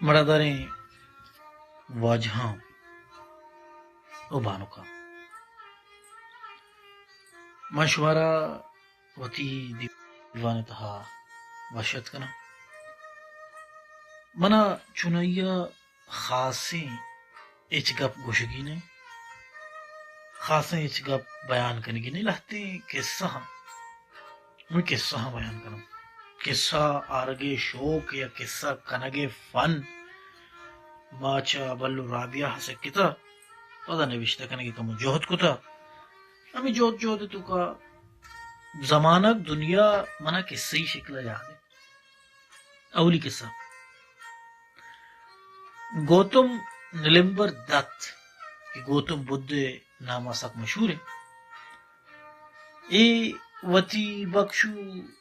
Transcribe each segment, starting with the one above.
مراداریں واجہاں او بانوکا مشورہ وتی دیوان تہا وشت کنا منا چنیا خاصیں اچ گپ گوشگی نے خاصیں اچ گپ بیان کنگی نہیں لہتے قصہ میں قصہ بیان کروں قصہ آرگے شوق یا قصہ کنگے فن ماچا بلو رابیہ سے کتا پدا نوشتہ کنگی کمو جوہد کتا ہمیں جوہد تو کا زمانہ دنیا منا قصہ ہی شکل یاد ہے اولی قصہ گوتم نلمبر دت کہ گوتم بدھ نامہ سک مشہور ہے اے وتی بخشو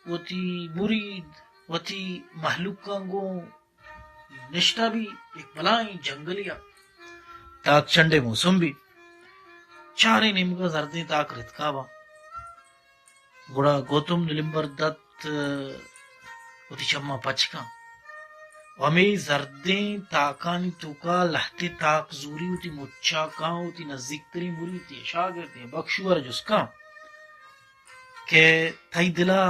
وتی مرید وتی محلوقاں گو نشتہ بھی ایک بلائیں جنگلیا تاک چنڈے موسم بھی چارے نمگا زردیں تاک رتکابا گوڑا گوتم نلمبر دت وتی چمہ پچکا ومی زردیں تاکانی توکا لہتے تاک زوری ہوتی مچا کا ہوتی نزدیک تری مری تی شاگرد بخشو ور جسکا کہ تائی دلا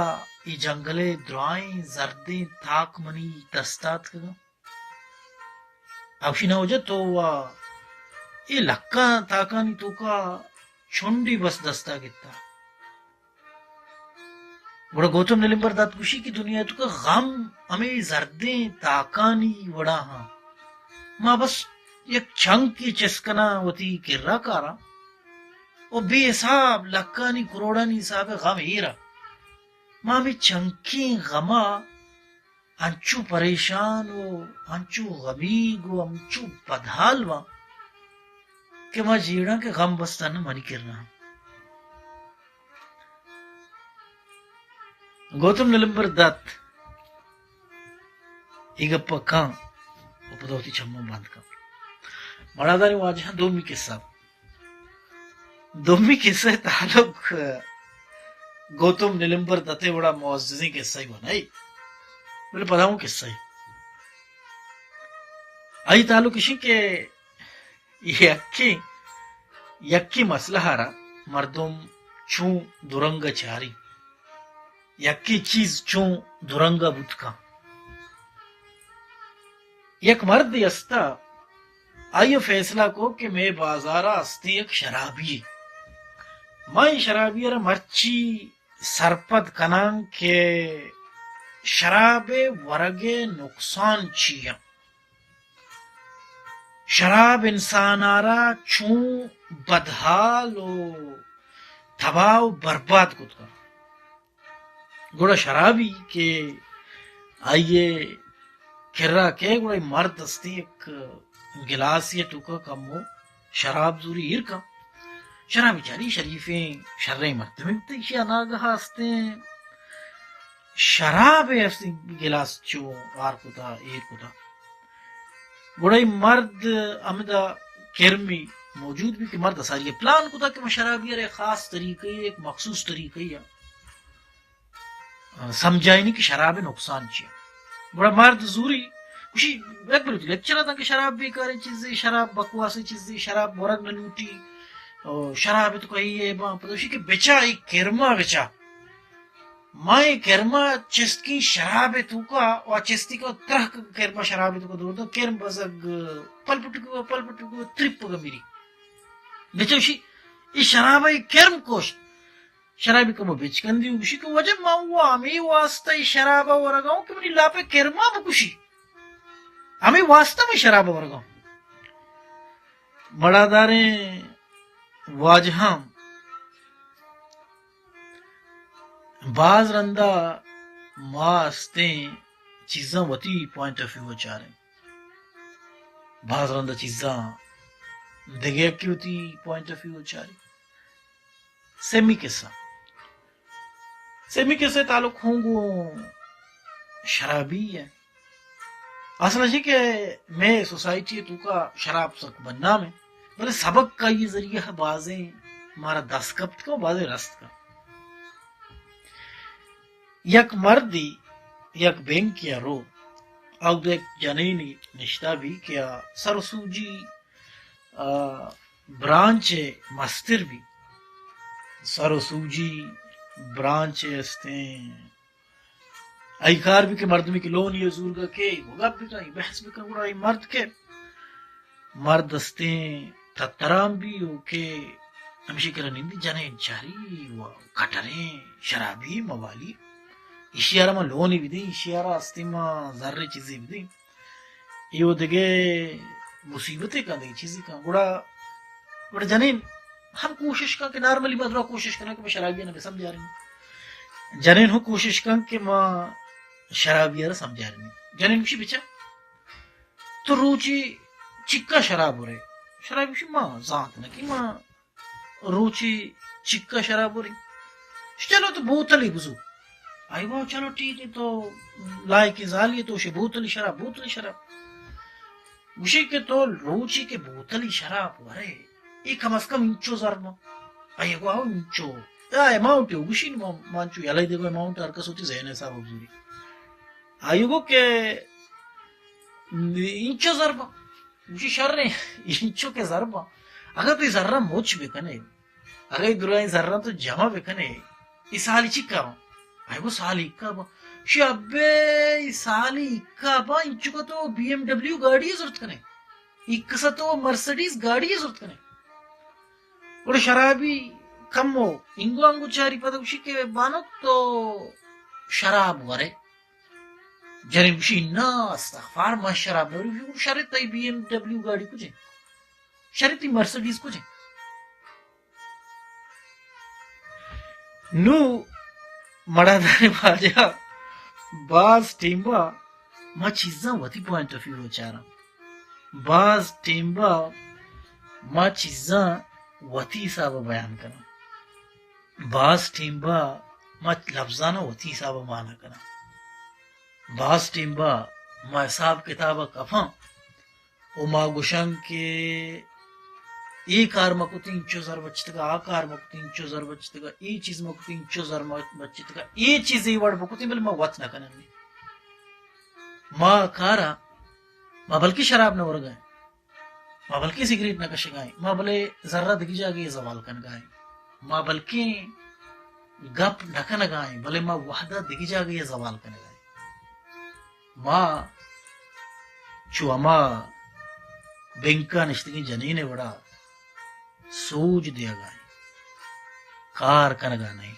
ای جنگلے درائیں زردیں تاک منی دستات کگا اوشی نہ ہو جا تو یہ لکا تاکانی توکا چھنڈی بس دستا گتا بڑا گوتم نلمبر دت خوشی کی دنیا تو کا غم ہمیں زردیں تاکانی وڑا ہاں ماں بس یک چھنگ کی چسکنا وتی کرا کارا وہ بے حساب لکانی کروڑانی حساب غم ہیرا ماں میں چھنکی غما انچو پریشان و انچو غمیگ و انچو بدحال وا کہ ماں جیڑا کے غم بستا نہ منی کرنا گوتم نلمبر دت ایگپا کان اپدوتی چھمو بند کا مرادانی واجہاں دومی قصہ تعلق گوتم نلمبر دتے بڑا معززیں قصہ ہی بنائی بولے پتاؤں قصہ ہی آئی تعلق اسی کہ یکی مسئلہ ہارا مردم چون درنگ چاری یکی چیز چون درنگا بودکا یک مرد یستا آئیو فیصلہ کو کہ میں بازارہ استی ایک شرابی میں شرابی را مرچی سرپد کنان کے شراب ورگے نقصان چیا شراب انسان آرا چون بدحال و تباہ و برباد کت کر گوڑا شرابی کے آئیے کرا کے گوڑا مرد استی ایک گلاس یا ٹوکا کمو شراب زوری ہیر کا شرابی چاری شریفیں شرعی مرتبہ تیشی اناگہا استے شراب استی گلاس چو آر کتا ایر کتا گوڑا مرد امدہ کرمی موجود بھی کہ مرد ساری پلان کتا کہ میں شرابی ایک خاص طریقے ایک مخصوص طریقے سمجھائی نہیں کہ شراب نقصان چیئے بڑا مرد زوری کچھ ایک بلو تھی لیکچر آتا کہ شراب بیکاری چیزیں شراب بکواسی چیزیں شراب مورگ نلوٹی شراب تو کہی ہے پتوشی کہ بچا ایک کرما بچا مائے کرما چسکی شراب تو کا اور چستی کا ترہ کرما شراب تو کا دور دا کرم بزگ پل پٹکو ترپ گا میری بچوشی یہ شراب ہے کرم کوش شرابی کمو بیچ کندی ہوگی کہ وجہ ماں ہمیں واسطہ شرابہ ورگاؤں کہ منی لاپے کرما بکشی ہمیں واسطہ میں شرابہ ورگاؤں بڑا داریں واجہاں بعض رندہ ماستیں چیزاں وتی پوائنٹ آف ویو چاہ رہے بعض رندہ چیزاں دگے کی ہوتی پوائنٹ آف ویو چاہ رہی سیمی کیسے تعلق ہوں گو شرابی ہے اصلا جی کہ میں سوسائٹی تو کا شراب سک بننا میں بلے سبق کا یہ ذریعہ ہے بازیں ہمارا دس کپت کا بازیں رست کا یک مردی یک بینک یا رو او ایک جنینی نشتا بھی کیا سرسوجی برانچ مستر بھی سرسوجی برانچ استیں ای کار بھی کہ مردمی کی لون یہ زور گا کہ گپ بھی کہیں بحث بھی کہیں گوڑا مرد کے مرد استیں تترام بھی ہو کہ ہمشی کرا نندی جنین چاری و کٹریں شرابی موالی اشیارہ ما لونی بھی دیں اشیارہ استی ما ذرے چیزی بھی دیں یہ دگے مصیبتیں کا دیں چیزی کا گوڑا جنین ہم کوشش کر کہ نارملی بدرہ کوشش کرنا کہ میں شرابیہ نہ سمجھا رہی ہوں جنین ہو کوشش کر کہ میں شرابیہ سمجھا رہی ہوں جنین کشی بچا تو روچی چکا شراب ہو رہے شراب کشی ماں ذات نہ کی ماں روچی چکا شراب ہو رہی چلو تو بوتلی بزو آئی وہ چلو ٹھیک ہے تو لائے کی زالی تو اسے بوتلی شراب اسی کے تو روچی کے بوتلی شراب ہو رہے ایک کم از کم انچو زرما آئی گو آو انچو اماؤنٹ ہے گوشی مانچو یلائی دے گو اماؤنٹ ارکس ہوتی زہنے صاحب ابزوری آئی گو کہ انچو زرما گوشی شر رہے انچو کے زرما اگر تو ذرہ موچ بکنے اگر دلائی ذرہ تو جمع بکنے اس سالی چکا با آئی گو سالی اکا با شابے سالی اکا با انچو کا تو بی ایم ڈبلیو گاڑی ضرورت کنے ایک سا تو مرسڈیز گاڑی ضرورت کنے اور شرابی کم ہو انگو انگو چاری پتا کشی کے بانو تو شراب ورے جنین کشی نا استغفار ما شراب نوری شرط تی بی ایم ڈبلیو گاڑی کچھ شرط تی مرسڈیز کچھ نو مڑا دانے باجا باز ٹیمبا ما چیزاں وطی پوائنٹ آف ویو چاہ رہا باز ٹیمبا ما چیزاں وطی حسابہ بیان کرنا باز ٹیمبا ما لفظانا وطی حسابہ مانا کرنا باز ٹیمبا ما حساب کتابہ کفاں او ما گوشن کے ای کار مکتی انچو زر بچتگا آ کار مکتی انچو زر بچتگا ای چیز مکتی انچو زر بچتگا ای چیز ای وڑ بکتی بل ما وط نہ کنن ما کارا ما بلکہ شراب نہ ورگائیں ما بلکہ سگریٹ نہ کشگائیں ما بلے ذرہ دگی جاگے زوال کن گائیں ما بلکہ گپ نہ کن گائیں بلے ما وحدہ دگی جاگے زوال کن گائیں ما چو اما بینکا نشتگی جنین وڑا سوج دیا گائیں کار کن گا نہیں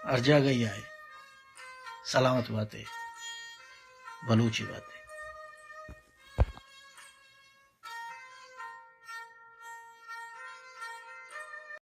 ارجا گئی آئے سلامت باتیں بلوچی باتیں